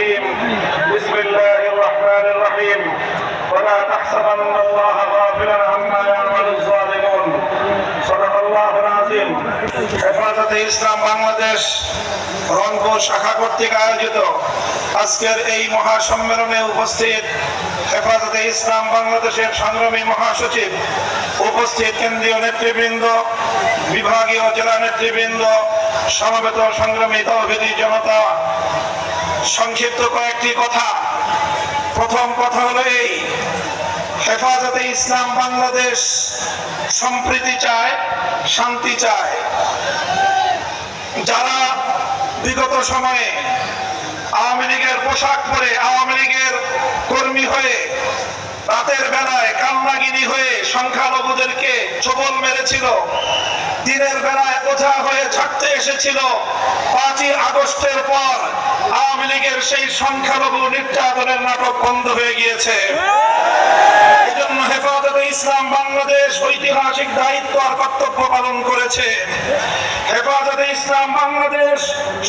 الرجيم بسم الله الرحمن الرحيم ولا تحسبن الله غافلا عما يعمل الظالمون صدق الله العظيم হেফাজতে ইসলাম বাংলাদেশ রংপুর শাখা কর্তৃক আয়োজিত আজকের এই মহাসম্মেলনে উপস্থিত হেফাজতে ইসলাম বাংলাদেশের সংগ্রামী মহাসচিব, উপস্থিত কেন্দ্রীয় নেতৃবৃন্দ, বিভাগীয় জেলা নেতৃবৃন্দ, সমবেত সংগ্রামী তৌহিদি জনতা, সংক্ষিপ্ত কয়েকটি কথা। প্রথম কথা হলো এই, হেফাজতে ইসলাম বাংলাদেশ সম্প্রীতি চায়, শান্তি চায়। যারা বিগত সময়ে আওয়ামী লীগের পোশাক পরে আওয়ামী লীগের কর্মী হয়ে রাতের বেলায় কান্নাগিনী হয়ে সংখ্যালঘুদেরকে ছোবল মেরেছিল, দিনের বেলায় বোঝা হয়ে ছাড়তে এসেছিল, 5ই আগস্টের পর আওয়ামী লীগের সেই সংখ্যালঘু নির্যাতনের নাটক বন্ধ হয়ে গিয়েছে। এজন্য হেফাজতে ইসলাম বাংলাদেশ ঐতিহাসিক দায়িত্ব আর কর্তব্য পালন করেছে। হেফাজতে ইসলাম বাংলাদেশ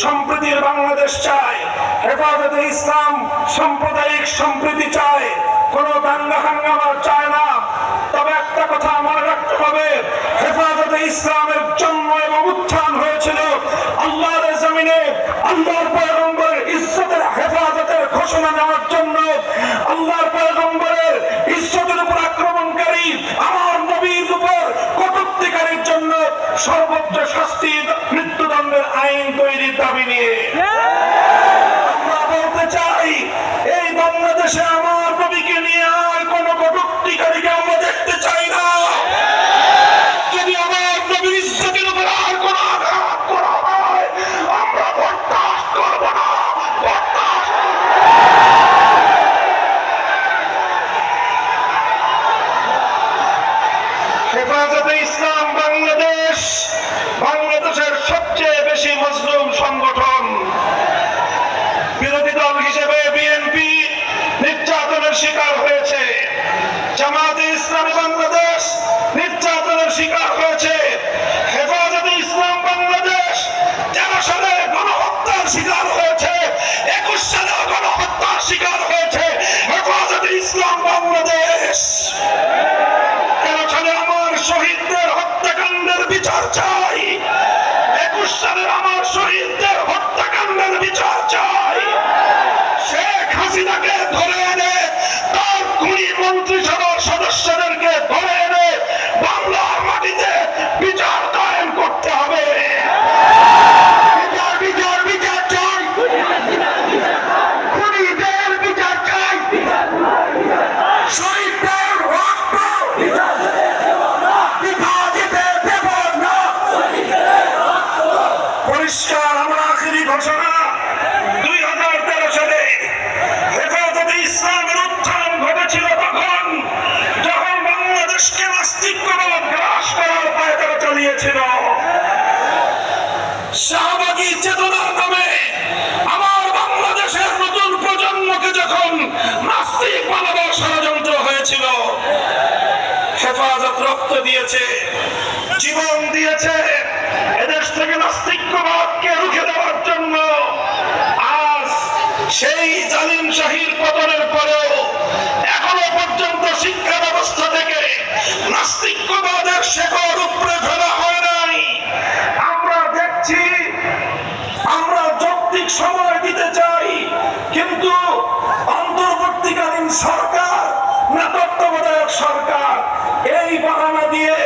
সম্প্রীতির বাংলাদেশ চায়। হেফাজতে ইসলাম সাম্প্রদায়িক সম্প্রীতি চায়, কোন দাঙ্গা হাঙ্গামা চায় না। তবে একটা কথা মনে রাখতে হবে, হেফাজতে ইসলামের জন্ম এবং উত্থান হয়েছিল আল্লাহর জমিনে আল্লাহর পয়গম্বরের ইজ্জতের হেফাজতের ঘোষণা নেওয়ার জন্য। আল্লাহর পয়গম্বরের ইজ্জতের উপর আক্রমণকারী আমার নবীর উপর কটূক্তিকারীর জন্য সর্বোচ্চ শাস্তি মৃত্যুদণ্ডের আইন তৈরির দাবি নিয়ে আমরা বলতে চাই, এই বাংলাদেশে আমার নবীকে নিয়ে আর কোন কটূক্তিকারীকে আমরা দেখতে চাই না। যদি আমার নবীর ইজ্জতের উপর আর কোন আঘাত করা হয়, আমরা বরদাস্ত করব না। হেফাজতে ইসলাম বাংলাদেশ বাংলাদেশের সবচেয়ে বেশি মজলুম সংগঠন। বিরোধী দল হিসেবে বিএনপি নির্যাতনের শিকার হয়েছে, জামায়াতে ইসলামী বাংলাদেশ নির্যাতনের শিকার হয়েছে, হেফাজতে ইসলাম বাংলাদেশ 13 সালে গণহত্যার শিকার হয়েছে, 21 সালে গণহত্যার শিকার হয়েছে হেফাজতে ইসলাম বাংলাদেশ। 13 সালে আমার শহীদদের হত্যাকাণ্ডের বিচার চাই, 21 সালের আমার শহীদদের হত্যাকাণ্ডের বিচার চাই। শেখ হাসিনাকে ধরে এনে তার খুনি মন্ত্রিসভার সদস্যদেরকে ধরে এনে বাংলার মাটিতে বিচার কায়েম করতে হবে। বিচার বিচার বিচার চাই, খুনিদের বিচার চাই, শহীদদের রক্ত বৃথা যেতে দেব না। পরিষ্কার আমার আখেরি ঘোষণা, 2013 সালে হেফাজতে ইসলামের উত্থান ঘটেছিল তখন, যখন বাংলাদেশকে নাস্তিক্যবাদ গ্রাস করার পায়তারা চালিয়েছিল। শাহবাগী চেতনার নামে আমার বাংলাদেশের নতুন প্রজন্মকে যখন নাস্তিক বানাবার ষড়যন্ত্র হয়েছিল, হেফাজত রক্ত দিয়েছে, জীবন দিয়েছে এদেশ থেকে নাস্তিক্যবাদকে রুখে দেওয়ার জন্য। আজ সেই জালিম শাহীর পতনের পরেও এখনো পর্যন্ত শিক্ষা ব্যবস্থা থেকে নাস্তিক্যবাদের শেকড় উপড়ে ফেলা হয় নাই। আমরা দেখছি, আমরা যৌক্তিক সময় দিতে চাই, কিন্তু অন্তর্বর্তীকালীন সরকার না তত্ত্বাবধায়ক সরকার, এই বাহানা দিয়ে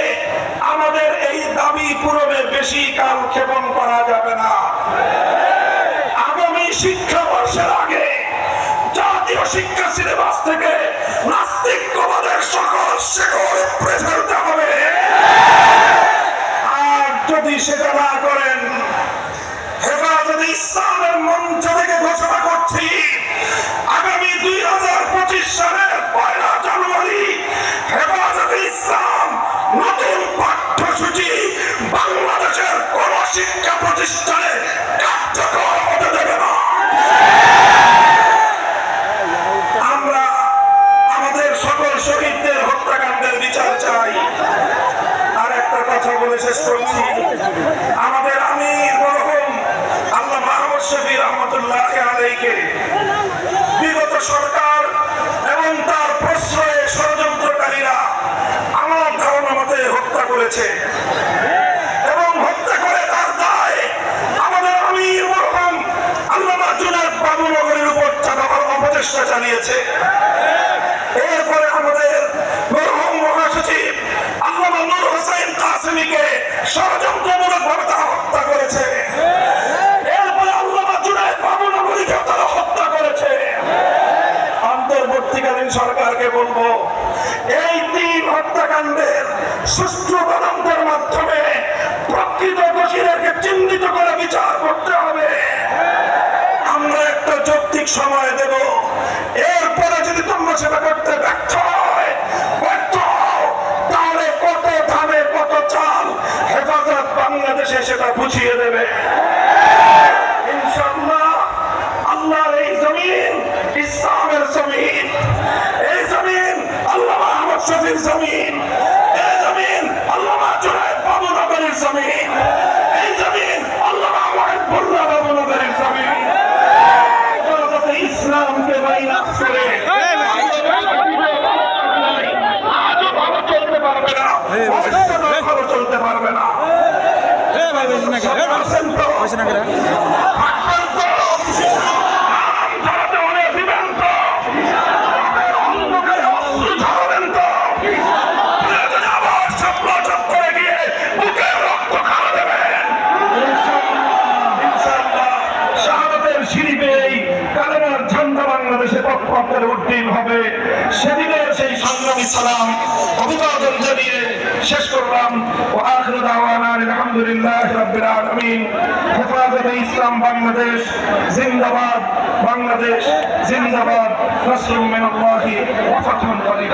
আমাদের এই দাবি পূরণে বেশি কাল ক্ষেপণ করা যাবে না। আগামী শিক্ষাবর্ষের আগে জাতীয় শিক্ষা সিলেবাস থেকে নাস্তিক্যবাদের সকল শেকড় উপড়ে ফেলতে হবে। আর যদি সেটা না করেন, হেফাজতে ইসলামের মঞ্চ থেকে ঘোষণা করছি, আগামী 2025 সালের 1 জানুয়ারি হেফাজতে ইসলাম নতুন পাঠ্যসূচি বাংলাদেশের কোন শিক্ষা প্রতিষ্ঠানে কার্যকর হতে দেবে না। আমরা আমাদের সকল শহীদদের হত্যাকাণ্ডের বিচার চাই। আর একটা কথা বলে শেষ করছি, আমাদের আমির মরহুম আল্লাহ মাহমুদ শফি রহমতুল্লাহ আলাইহিকে বিগত সরকার এবং তার প্রশ্রয়ে ষড়যন্ত্রকারীরা আমার ধারণা মতে হত্যা করেছে এবং হত্যা করে তার দায় আমাদের আমির মরহুম আল্লামা জুনায়েদ বাবুনগরীর উপর চাপাবার অপচেষ্টা চালিয়েছে। এরপরে আমাদের মরহুম মহাসচিব আল্লামা নূর হোসেন কাসেমীকে ষড়যন্ত্রমূলকভাবে তারা হত্যা করেছে। এরপরে আল্লামা জুনায়েদ বাবুনগরীকে তারা হত্যা করেছে। অন্তর্বর্তীকালীন সরকারকে বলবো, এই 3 হত্যাকাণ্ডের সুষ্ঠু তদন্তের মাধ্যমে প্রকৃত দোষীদেরকে চিহ্নিত করে বিচার করতে হবে। আমরা একটা যৌক্তিক সময় দেব, এরপরে যদি তোমরা সেটা করতে ব্যর্থ হও তাহলে কত ধানে কত চাল হেফাজত বাংলাদেশে সেটা বুঝিয়ে দেবে ইনশাআল্লাহ। আল্লাহর এই জমিন ইসলামের জমিন, এই জমিন আল্লামা আহমদ শফির জমিন, এই জমিন আল্লামা জুনায়েদ বাবুনগরীর জমিন, এই জমিন আল্লামা ওয়াহিদুল্লাহ বাবুনগরীর জমিন। ইসলামকে বাইনাস করে আজও ভালো চলতে পারবে না, ভবিষ্যতেও ভালো চলতে পারবে না। উদ্দিন হবে সেদিনের সেই সংগ্রামী সালাম অভিবাদন জানিয়ে শেষ করলাম। ওয়া আখিরু দাওয়ানা আলহামদুলিল্লাহি রাব্বিল আলামিন। হেফাজতে ইসলাম বাংলাদেশ জিন্দাবাদ, বাংলাদেশ জিন্দাবাদ। নাসরুম মিনাল্লাহি ওয়া ফাতহুন করিম।